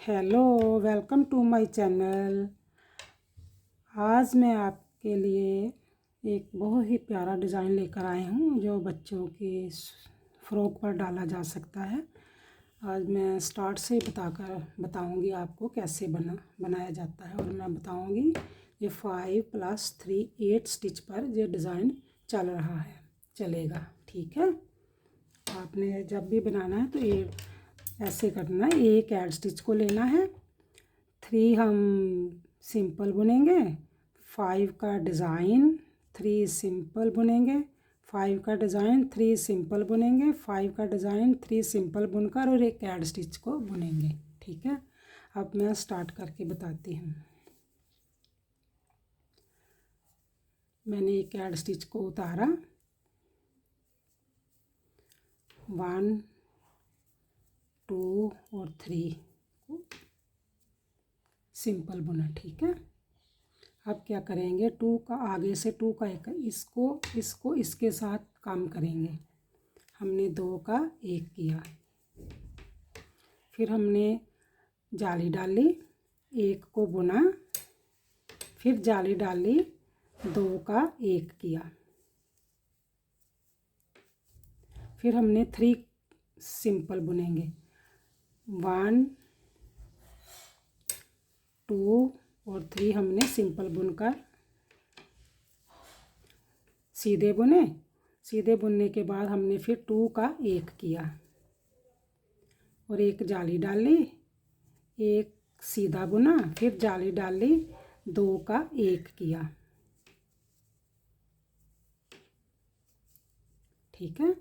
Hello, welcome to my channel. आज मैं आपके लिए एक बहुत ही प्यारा डिज़ाइन लेकर आई हूँ जो बच्चों के फ्रॉक पर डाला जा सकता है। आज मैं स्टार्ट से बताऊँगी आपको कैसे बनाया जाता है, और मैं बताऊँगी ये 5+3 8 स्टिच पर ये डिज़ाइन चलेगा। ठीक है, आपने जब भी बनाना है तो ये ऐसे करना है। एक ऐड स्टिच को लेना है, 3 हम सिंपल बुनेंगे, 5 का डिज़ाइन, 3 सिंपल बुनेंगे, 5 का डिज़ाइन, 3 सिंपल बुनेंगे, 5 का डिज़ाइन, 3 सिंपल बुनकर और एक ऐड स्टिच को बुनेंगे। ठीक है, अब मैं स्टार्ट करके बताती हूँ। मैंने एक ऐड स्टिच को उतारा, 1 2 और 3 को सिंपल बुना। ठीक है, अब क्या करेंगे, 2 का आगे से 2 का एक इसको इसके साथ काम करेंगे। हमने 2 का 1 किया, फिर हमने जाली डाली, 1 को बुना, फिर जाली डाली, 2 का 1 किया, फिर हमने 3 सिंपल बुनेंगे, 1 2 और 3 हमने सिंपल बुनकर सीधे बुनने के बाद हमने फिर 2 का 1 किया और एक जाली डाली, एक सीधा बुना, फिर जाली डाली, 2 का 1 किया। ठीक है,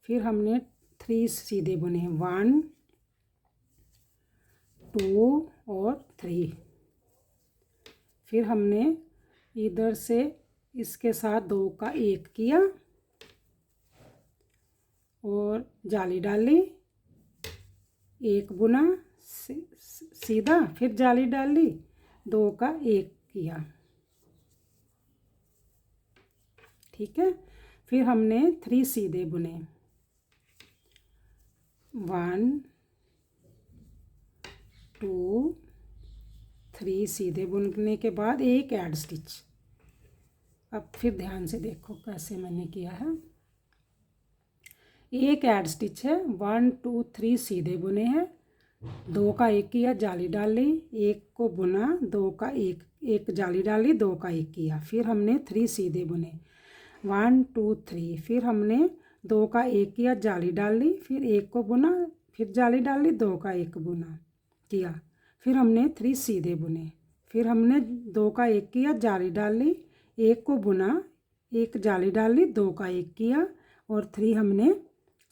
फिर हमने 3 सीधे बुने, 1 2 और 3, फिर हमने इधर से इसके साथ 2 का 1 किया और जाली डाली, 1 बुना सीधा, फिर जाली डाली, 2 का 1 किया। ठीक है, फिर हमने 3 सीधे बुने, 1 2 3 सीधे बुनने के बाद एक ऐड स्टिच। अब फिर ध्यान से देखो कैसे मैंने किया है। एक ऐड स्टिच है, 1 2 3 सीधे बुने हैं, 2 का 1 किया, जाली डाली, 1 को बुना, 2 का 1 जाली डाली, 2 का 1 किया, फिर हमने 3 सीधे बुने, 1 2 3, फिर हमने 2 का 1 किया, जाली डाली, फिर 1 को बुना, फिर जाली डाली, 2 का 1 बुना किया, फिर हमने 3 सीधे बुने, फिर हमने 2 का 1 किया, जाली डाली, 1 को बुना, 1 जाली डाली, 2 का 1 किया और 3 हमने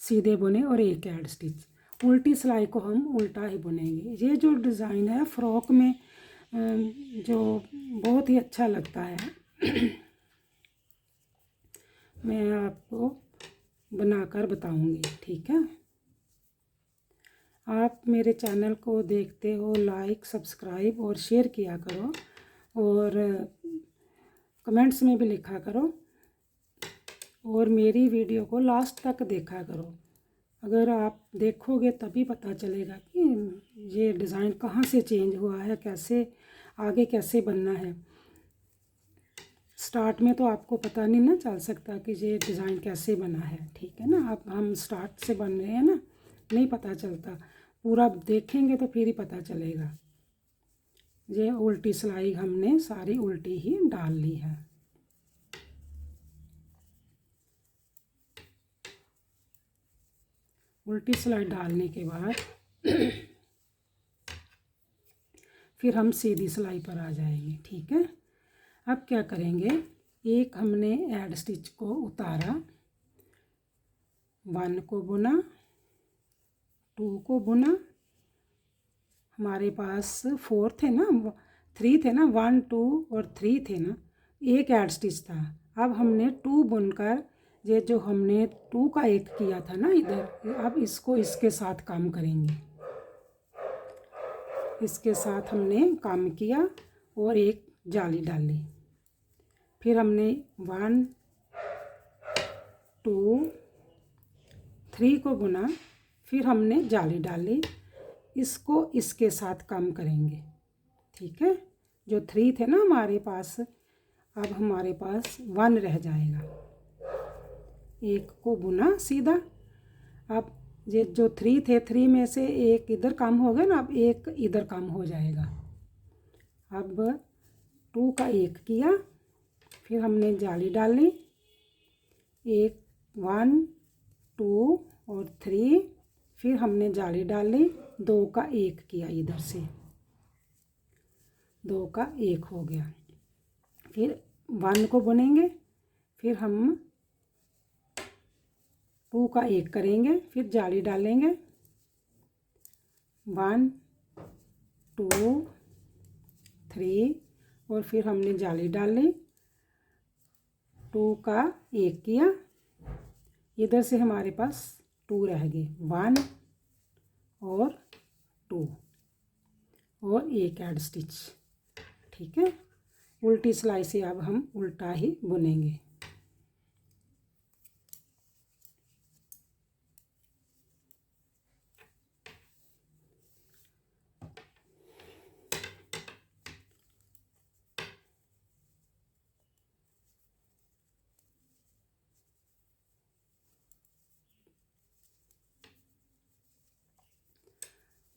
सीधे बुने और एक ऐड स्टिच। उल्टी सिलाई को हम उल्टा ही बुनेंगे। ये जो डिज़ाइन है फ्रॉक में जो बहुत ही अच्छा लगता है मैं आपको बनाकर बताऊंगी। ठीक है, आप मेरे चैनल को देखते हो, लाइक सब्सक्राइब और शेयर किया करो, और कमेंट्स में भी लिखा करो, और मेरी वीडियो को लास्ट तक देखा करो। अगर आप देखोगे तभी पता चलेगा कि ये डिज़ाइन कहाँ से चेंज हुआ है, आगे कैसे बनना है। स्टार्ट में तो आपको पता नहीं ना चल सकता कि ये डिज़ाइन कैसे बना है। ठीक है ना, अब हम स्टार्ट से बन रहे हैं ना, नहीं पता चलता, पूरा देखेंगे तो फिर ही पता चलेगा। ये उल्टी सिलाई हमने सारी उल्टी ही डाल ली है। उल्टी सिलाई डालने के बाद फिर हम सीधी सिलाई पर आ जाएंगे। ठीक है, अब क्या करेंगे, एक हमने ऐड स्टिच को उतारा, 1 को बुना, 2 को बुना, हमारे पास 4 थे ना, 3 थे ना, 1 2 और 3 थे ना, एक ऐड स्टिच था। अब हमने 2 बुनकर ये जो हमने 2 का 1 किया था ना इधर, अब इसको इसके साथ काम करेंगे। इसके साथ हमने काम किया और एक जाली डाली, फिर हमने 1 2 3 को बुना, फिर हमने जाली डाली, इसको इसके साथ कम करेंगे। ठीक है, जो 3 थे ना हमारे पास, अब हमारे पास 1 रह जाएगा। एक को बुना सीधा। अब ये जो 3 थे, 3 में से एक इधर कम हो गया ना, अब एक इधर कम हो जाएगा। अब 2 का 1 किया, फिर हमने जाली डाली, 1 1 2 और 3, फिर हमने जाली डाली, 2 का 1 किया, इधर से 2 का 1 हो गया। फिर 1 को बुनेंगे, फिर हम 2 का 1 करेंगे, फिर जाली डालेंगे, 1 2 3 और फिर हमने जाली डाली, 2 का 1 किया, इधर से हमारे पास 2 रह गए, 1 और 2 और एक ऐड स्टिच। ठीक है, उल्टी सिलाई से अब हम उल्टा ही बुनेंगे।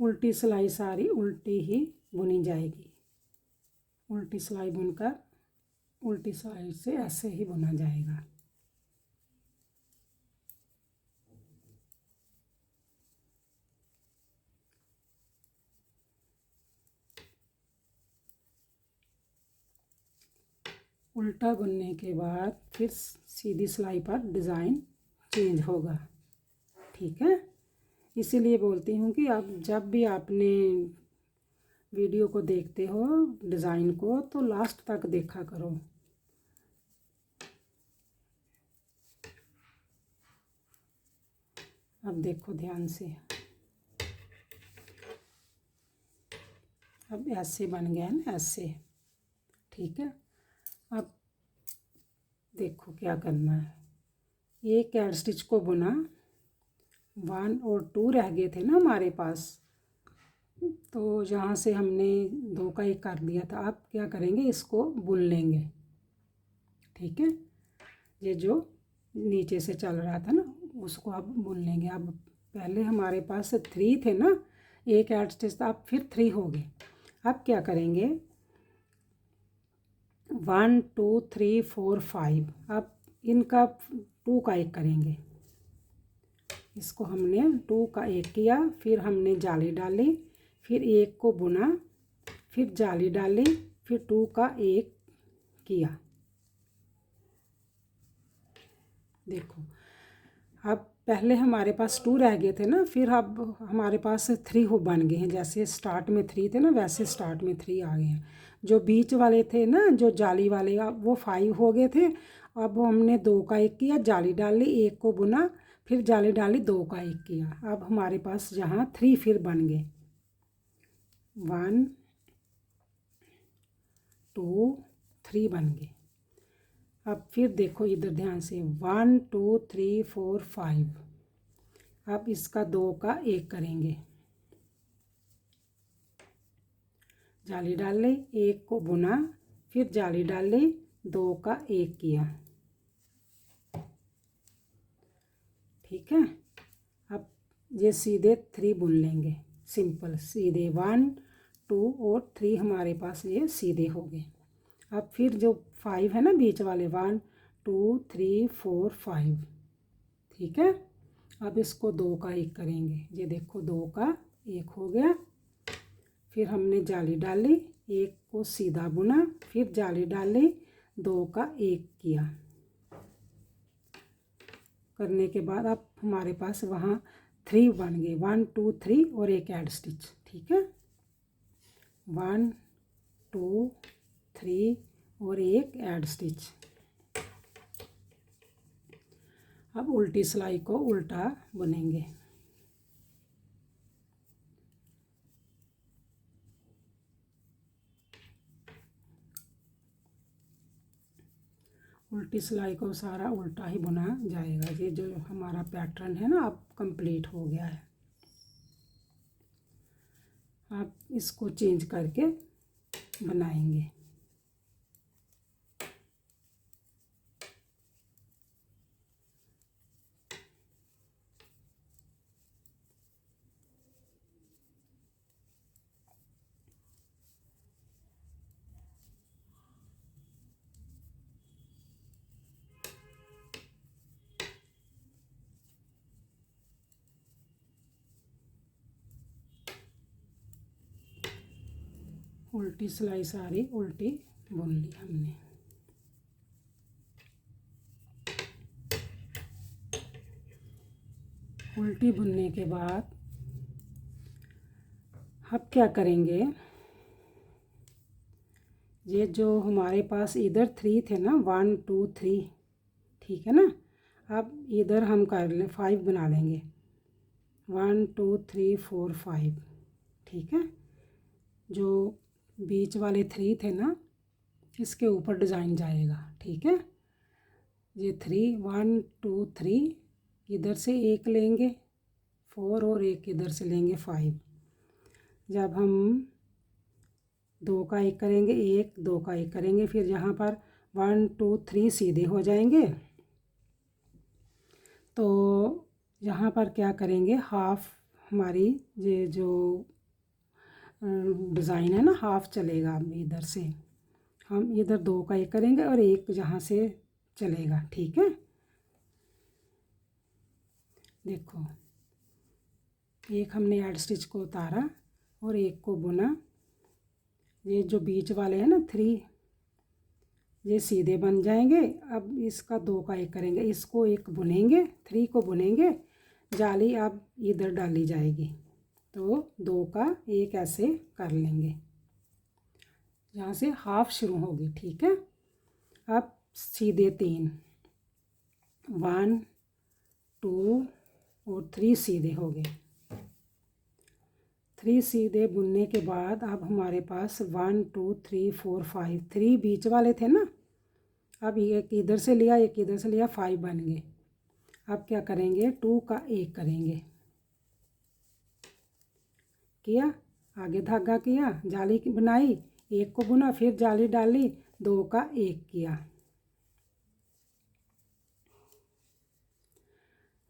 उल्टी सिलाई सारी उल्टी ही बुनी जाएगी। उल्टी सिलाई बुनकर उल्टी सिलाई से ऐसे ही बुना जाएगा। उल्टा बुनने के बाद फिर सीधी सिलाई पर डिज़ाइन चेंज होगा। ठीक है, इसीलिए बोलती हूँ कि आप जब भी आपने वीडियो को देखते हो डिज़ाइन को, तो लास्ट तक देखा करो। अब देखो ध्यान से, अब ऐसे बन गया ना, ऐसे। ठीक है, अब देखो क्या करना है। एक ऐड स्टिच को बुना, 1 और 2 रह गए थे ना हमारे पास, तो जहाँ से हमने 2 का 1 कर दिया था, अब क्या करेंगे, इसको बुन लेंगे। ठीक है, ये जो नीचे से चल रहा था ना, उसको अब बुन लेंगे। अब पहले हमारे पास 3 थे ना, एक ऐड स्टिच था, अब फिर 3 हो गए। अब क्या करेंगे, 1 2 3 4 5, अब इनका 2 का 1 करेंगे। इसको हमने 2 का 1 किया, फिर हमने जाली डाली, फिर 1 को बुना, फिर जाली डाली, फिर 2 का 1 किया। देखो, अब पहले हमारे पास 2 रह गए थे ना, फिर अब हमारे पास 3 हो बन गए हैं। जैसे स्टार्ट में 3 थे ना, वैसे स्टार्ट में 3 आ गए हैं। जो बीच वाले थे ना, जो जाली वाले, अब वो 5 हो गए थे। अब हमने 2 का 1 किया, जाली डाली, 1 को बुना, फिर जाली डाली, 2 का 1 किया। अब हमारे पास यहाँ 3 फिर बन गए, 1 2 3 बन गए। अब फिर देखो इधर ध्यान से, 1 2 3 4 5, अब इसका 2 का 1 करेंगे, जाली डाल ली, 1 को बुना, फिर जाली डाल ली, 2 का 1 किया। ठीक है, अब ये सीधे 3 बुन लेंगे, सिंपल सीधे 1 2 और 3 हमारे पास ये सीधे हो गए। अब फिर जो 5 है ना बीच वाले, 1 2 3 4 5। ठीक है, अब इसको 2 का 1 करेंगे। ये देखो 2 का 1 हो गया। फिर हमने जाली डाली, 1 को सीधा बुना, फिर जाली डाली, 2 का 1 किया। करने के बाद अब हमारे पास वहाँ 3 बन गए, 1 2 3 और एक ऐड स्टिच। ठीक है, 1 2 3 और एक ऐड स्टिच। अब उल्टी सिलाई को उल्टा बुनेंगे। उल्टी सिलाई को सारा उल्टा ही बुना जाएगा। ये जो हमारा पैटर्न है ना, अब कंप्लीट हो गया है। आप इसको चेंज करके बनाएंगे। उल्टी सिलाई सारी उल्टी बुन ली हमने। उल्टी बुनने के बाद अब क्या करेंगे, ये जो हमारे पास इधर 3 थे ना, 1 2 3, ठीक है ना। अब इधर हम कर लें 5 बना लेंगे, 1 2 3 4 5, ठीक है। जो बीच वाले 3 थे ना, इसके ऊपर डिज़ाइन जाएगा, ठीक है। ये 3 1 2 3, इधर से एक लेंगे 4 और एक इधर से लेंगे 5। जब हम 2 का 1 करेंगे, 1 2 का 1 करेंगे, फिर यहाँ पर 1 2 3 सीधे हो जाएंगे। तो यहाँ पर क्या करेंगे, हाफ हमारी ये जो डिज़ाइन है ना, हाफ चलेगा। अब इधर से हम इधर 2 का 1 करेंगे और एक यहाँ से चलेगा, ठीक है। देखो, एक हमने ऐड स्टिच को उतारा और एक को बुना। ये जो बीच वाले हैं ना 3, ये सीधे बन जाएंगे। अब इसका 2 का 1 करेंगे, इसको एक बुनेंगे, 3 को बुनेंगे, जाली अब इधर डाली जाएगी। तो 2 का 1 ऐसे कर लेंगे, यहाँ से हाफ शुरू होगी, ठीक है। अब सीधे 3 1 2 और 3 सीधे हो गए। 3 सीधे बुनने के बाद अब हमारे पास 1 2 3 4 5, 3 बीच वाले थे ना, अब एक इधर से लिया, एक इधर से लिया, 5 बन गए। अब क्या करेंगे, 2 का 1 करेंगे, किया, आगे धागा किया, जाली बनाई, एक को बुना, फिर जाली डाली, 2 का 1 किया।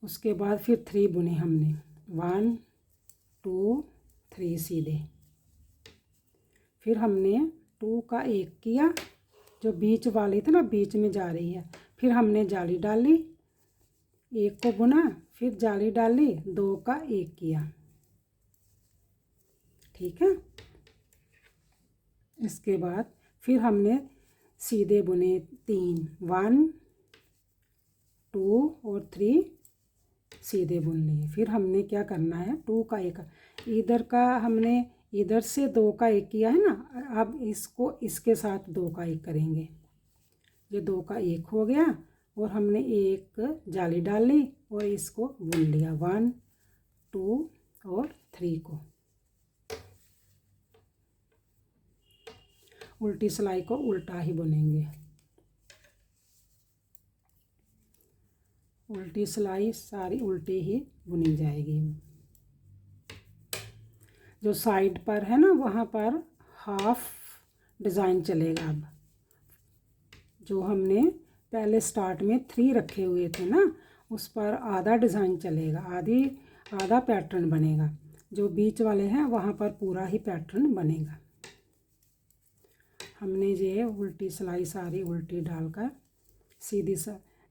उसके बाद फिर 3 बुने हमने, 1 2 3 सीधे। फिर हमने 2 का 1 किया, जो बीच वाली थी ना, बीच में जा रही है, फिर हमने जाली डाली, एक को बुना, फिर जाली डाली, 2 का 1 किया, ठीक है। इसके बाद फिर हमने सीधे बुने 3 1 2 और 3 सीधे बुन लिए। फिर हमने क्या करना है, 2 का 1 इधर का हमने इधर से 2 का 1 किया है ना, अब इसको इसके साथ 2 का 1 करेंगे। ये 2 का 1 हो गया और हमने एक जाली डाल ली और इसको बुन लिया, 1 2 और 3 को। उल्टी सिलाई को उल्टा ही बुनेंगे। उल्टी सिलाई सारी उल्टी ही बुनी जाएगी। जो साइड पर है ना, वहाँ पर हाफ डिज़ाइन चलेगा। अब जो हमने पहले स्टार्ट में 3 रखे हुए थे ना, उस पर आधा डिज़ाइन चलेगा, आधा पैटर्न बनेगा। जो बीच वाले हैं वहाँ पर पूरा ही पैटर्न बनेगा। हमने ये उल्टी सिलाई सारी उल्टी डालकर सीधी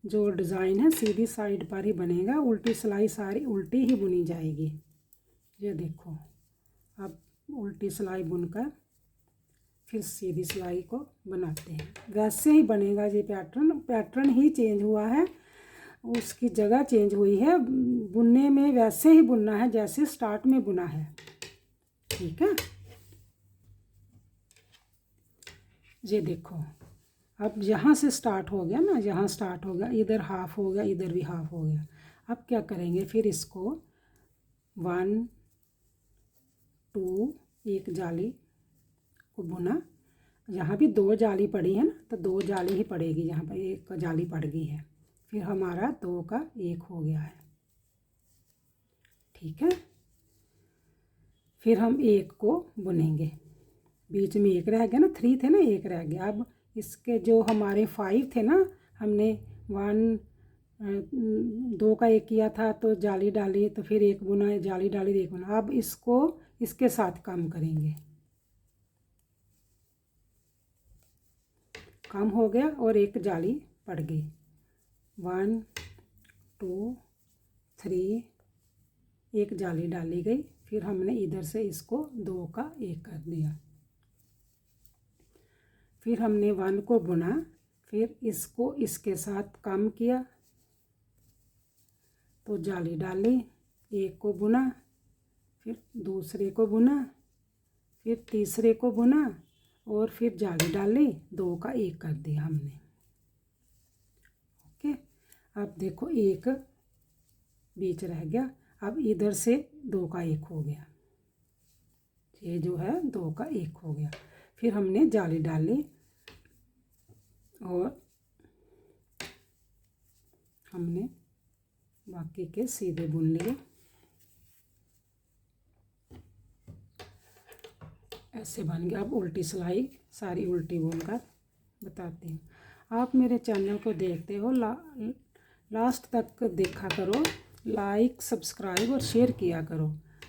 जो डिज़ाइन है सीधी साइड पर ही बनेगा। उल्टी सिलाई सारी उल्टी ही बुनी जाएगी। ये देखो, अब उल्टी सिलाई बुनकर फिर सीधी सिलाई को बनाते हैं। वैसे ही बनेगा ये पैटर्न ही चेंज हुआ है, उसकी जगह चेंज हुई है। बुनने में वैसे ही बुनना है जैसे स्टार्ट में बुना है, ठीक है। ये देखो, अब यहाँ से स्टार्ट हो गया ना, यहाँ स्टार्ट हो गया, इधर हाफ हो गया, इधर भी हाफ हो गया। अब क्या करेंगे, फिर इसको 1 2 एक जाली को बुना। यहाँ भी 2 जाली पड़ी है ना, तो 2 जाली ही पड़ेगी, यहाँ पर एक जाली पड़ गई है। फिर हमारा 2 का 1 हो गया है, ठीक है। फिर हम एक को बुनेंगे। बीच में एक रह गया ना, 3 थे ना, एक रह गया। अब इसके जो हमारे 5 थे ना, हमने 1 2 का एक किया था तो जाली डाली, तो फिर एक बुना, जाली डाली, एक बुना। अब इसको इसके साथ काम करेंगे। काम हो गया और एक जाली पड़ गई। 1 2 3 एक जाली डाली गई। फिर हमने इधर से इसको 2 का एक कर दिया। फिर हमने 1 को बुना, फिर इसको इसके साथ काम किया तो जाली डाली, एक को बुना, फिर दूसरे को बुना, फिर तीसरे को बुना और फिर जाली डाली, 2 का एक कर दिया हमने। ओके, अब देखो एक बीच रह गया। अब इधर से 2 का एक हो गया, ये जो है 2 का एक हो गया। फिर हमने जाली डाली और हमने बाकी के सीधे बुन लिए। ऐसे बन गया। अब उल्टी सिलाई सारी उल्टी बुनकर बताती हूँ। आप मेरे चैनल को देखते हो, लास्ट तक देखा करो, लाइक सब्सक्राइब और शेयर किया करो।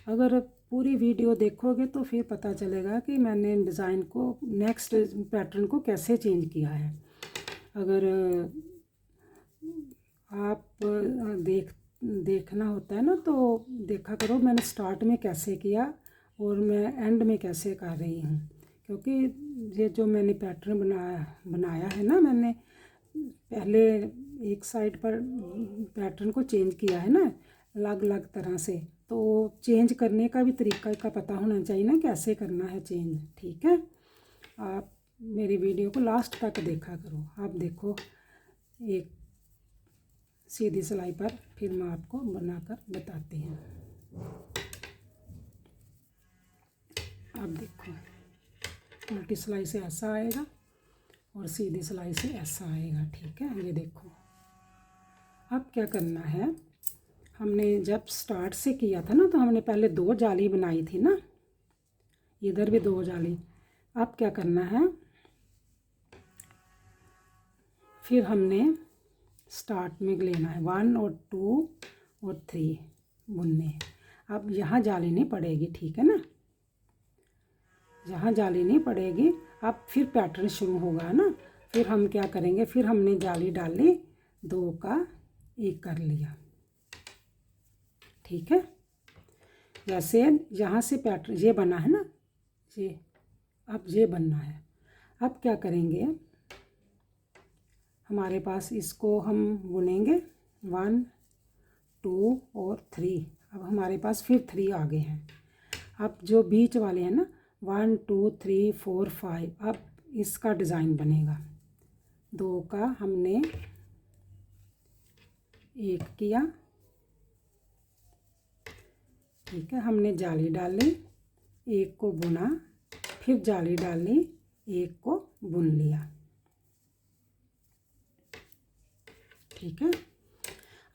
अगर पूरी वीडियो देखोगे तो फिर पता चलेगा कि मैंने डिज़ाइन को, नेक्स्ट पैटर्न को कैसे चेंज किया है। अगर आप देखना होता है ना, तो देखा करो मैंने स्टार्ट में कैसे किया और मैं एंड में कैसे कर रही हूँ। क्योंकि ये जो मैंने पैटर्न बनाया है ना, मैंने पहले एक साइड पर पैटर्न को चेंज किया है ना, अलग अलग तरह से। तो चेंज करने का भी तरीका का पता होना चाहिए ना, कैसे करना है चेंज। ठीक है, आप मेरी वीडियो को लास्ट तक देखा करो। आप देखो एक सीधी सिलाई पर, फिर मैं आपको बनाकर बताती हूँ। आप देखो उल्टी सिलाई से ऐसा आएगा और सीधी सिलाई से ऐसा आएगा। ठीक है, ये देखो। अब क्या करना है, हमने जब स्टार्ट से किया था ना, तो हमने पहले 2 जाली बनाई थी ना, इधर भी 2 जाली। अब क्या करना है, फिर हमने स्टार्ट में लेना है 1 और 2 और 3 बुनने। अब यहाँ जाली नहीं पड़ेगी, ठीक है ना, यहाँ जाली नहीं पड़ेगी। अब फिर पैटर्न शुरू होगा ना। फिर हम क्या करेंगे, फिर हमने जाली डाली, 2 का एक कर लिया। ठीक है, जैसे यहाँ से पैटर्न ये बना है ना, ये अब ये बनना है। अब क्या करेंगे, हमारे पास इसको हम बुनेंगे 1 2 और 3। अब हमारे पास फिर 3 आ गए हैं। अब जो बीच वाले हैं ना, 1 2 3 4 5, अब इसका डिज़ाइन बनेगा। 2 का हमने एक किया। ठीक है, हमने जाली डाली, एक को बुना, फिर जाली डाली, एक को बुन लिया। ठीक है,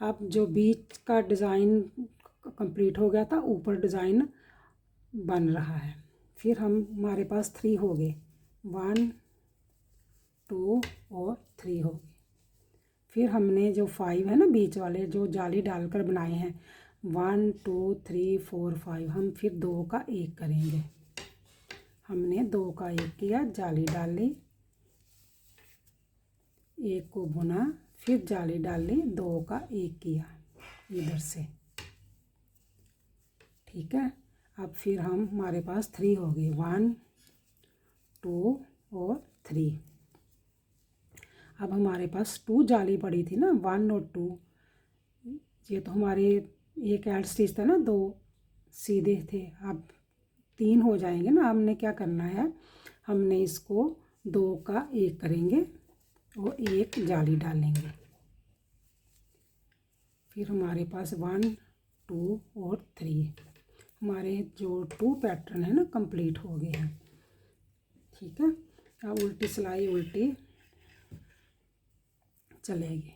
अब जो बीच का डिज़ाइन कंप्लीट हो गया था, ऊपर डिज़ाइन बन रहा है। फिर हमारे पास 3 हो गए, 1 2 और 3 हो गए। फिर हमने जो 5 है ना, बीच वाले जो जाली डालकर बनाए हैं, 1 2 3 4 5, हम फिर 2 का एक करेंगे। हमने 2 का एक किया, जाली डाली, एक को बुना, फिर जाली डाली, 2 का एक किया इधर से। ठीक है, अब फिर हमारे पास 3 हो गए, 1 2 और 3। अब हमारे पास 2 जाली पड़ी थी ना, 1 और 2, ये तो हमारे एक ऐड स्टिच था ना, 2 सीधे थे। अब 3 हो जाएंगे ना। हमने क्या करना है, हमने इसको 2 का एक करेंगे और एक जाली डालेंगे। फिर हमारे पास 1 2 और 3, हमारे जो 2 पैटर्न है ना कंप्लीट हो गए हैं। ठीक है, अब उल्टी सिलाई उल्टी चलेगी।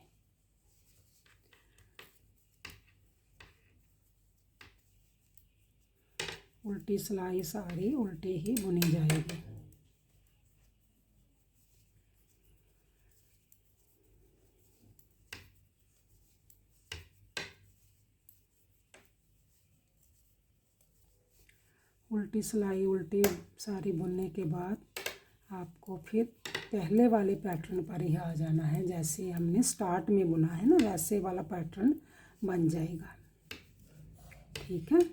उल्टी सिलाई सारी उल्टी ही बुनी जाएगी। उल्टी सिलाई उल्टी सारी बुनने के बाद आपको फिर पहले वाले पैटर्न पर ही आ जाना है। जैसे हमने स्टार्ट में बुना है ना, वैसे वाला पैटर्न बन जाएगा। ठीक है।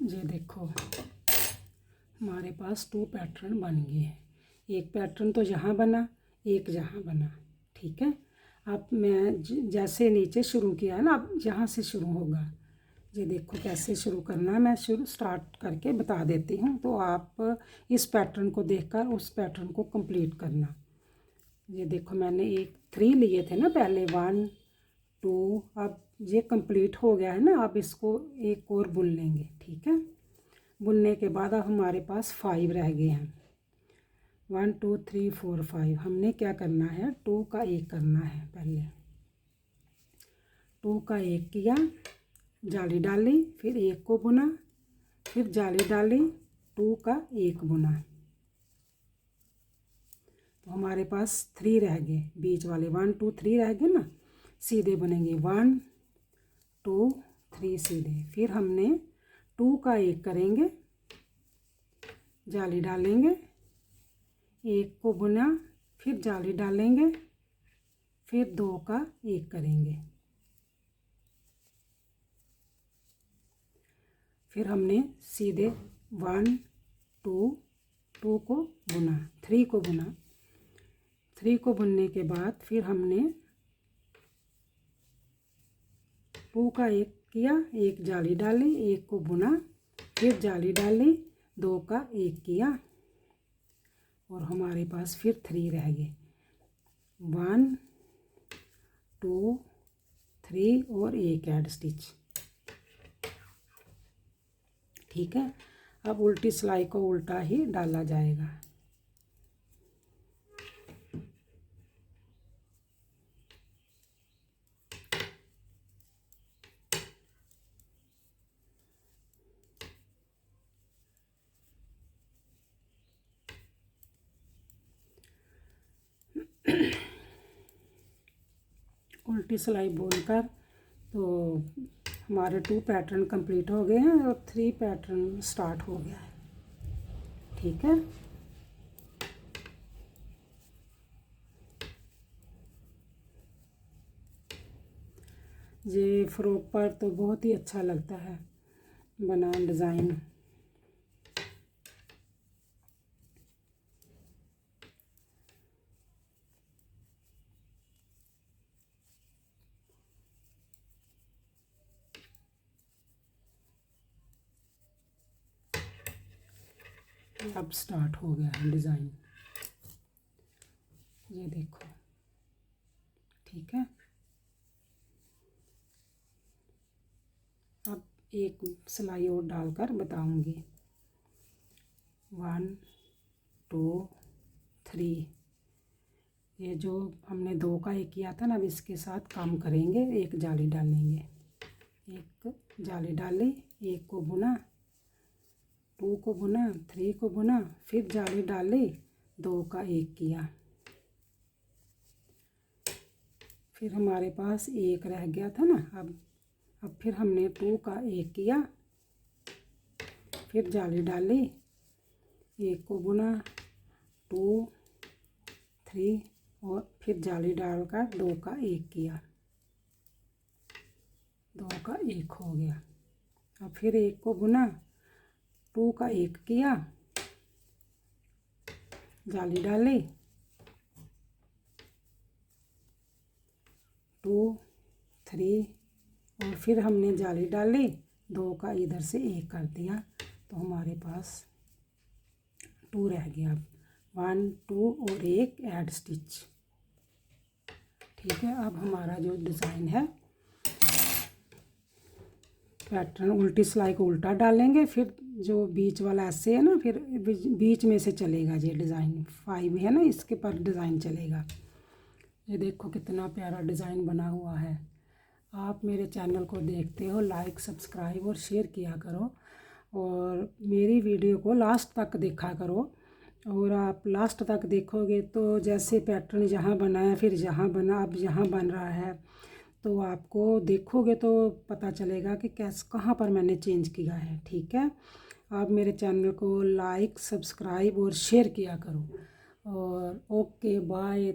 ये देखो हमारे पास 2 पैटर्न बन गए हैं। एक पैटर्न तो यहाँ बना, एक यहाँ बना। ठीक है। अब मैं जैसे नीचे शुरू किया है ना, अब यहाँ से शुरू होगा। ये देखो कैसे शुरू करना है, मैं शुरू स्टार्ट करके बता देती हूँ, तो आप इस पैटर्न को देखकर उस पैटर्न को कंप्लीट करना। ये देखो मैंने 3 लिए थे ना पहले, 1 2, अब ये कंप्लीट हो गया है ना। अब इसको एक और बुन लेंगे। ठीक है। बुनने के बाद अब हमारे पास 5 रह गए हैं। 1 2 3 4 5। हमने क्या करना है, 2 का 1 करना है। पहले 2 का 1 किया, जाली डाली, फिर 1 को बुना, फिर जाली डाली, 2 का 1 बुना, तो हमारे पास 3 रह गए। बीच वाले 1 2 3 रह गए ना, सीधे बनेंगे 1 2 3 सीधे। फिर हमने 2 का 1 करेंगे, जाली डालेंगे, 1 को बुना, फिर जाली डालेंगे, फिर 2 का 1 करेंगे। फिर हमने सीधे 1 2 2 को बुना, 3 को बुना। 3 को बुनने के बाद फिर हमने 2 का 1 किया, 1 जाली डाली, 1 को बुना, फिर जाली डाली, 2 का 1 किया, और हमारे पास फिर 3 रह गए। 1 2 3 और 1 ऐड स्टिच। ठीक है। अब उल्टी सिलाई को उल्टा ही डाला जाएगा। उल्टी सिलाई बोलकर तो हमारे 2 पैटर्न कंप्लीट हो गए हैं और 3 पैटर्न स्टार्ट हो गया है। ठीक है। ये फ्रॉक पर तो बहुत ही अच्छा लगता है बना डिज़ाइन। अब स्टार्ट हो गया है डिज़ाइन। ये देखो। ठीक है। अब एक सिलाई और डालकर बताऊंगी। 1 2 3। ये जो हमने 2 का 1 किया था ना, अब इसके साथ काम करेंगे। 1 जाली डालेंगे, 1 जाली डाली, 1 को बुना, 2 को बुना, 3 को बुना, फिर जाली डाली, 2 का 1 किया। फिर हमारे पास 1 रह गया था ना। अब फिर हमने 2 का 1 किया, फिर जाली डाली, 1 को बुना, 2 3 और फिर जाली डालकर 2 का 1 किया। 2 का 1 हो गया। अब फिर 1 को बुना, 2 का 1 किया, जाली डाली, 2 3 और फिर हमने जाली डाली, 2 का इधर से 1 कर दिया, तो हमारे पास 2 रह गया। अब 1 2 और एक ऐड स्टिच। ठीक है, अब हमारा जो डिज़ाइन है, पैटर्न उल्टी सिलाई को उल्टा डालेंगे, फिर जो बीच वाला ऐसे है ना, फिर बीच में से चलेगा ये डिज़ाइन 5 है ना, इसके पर डिज़ाइन चलेगा। ये देखो कितना प्यारा डिज़ाइन बना हुआ है। आप मेरे चैनल को देखते हो, लाइक सब्सक्राइब और शेयर किया करो, और मेरी वीडियो को लास्ट तक देखा करो। और आप लास्ट तक देखोगे तो जैसे पैटर्न जहाँ बनाया फिर जहाँ बना, अब यहाँ बन रहा है, तो आपको देखोगे तो पता चलेगा कि कहाँ पर मैंने चेंज किया है। ठीक है, आप मेरे चैनल को लाइक सब्सक्राइब और शेयर किया करो। और ओके बाय।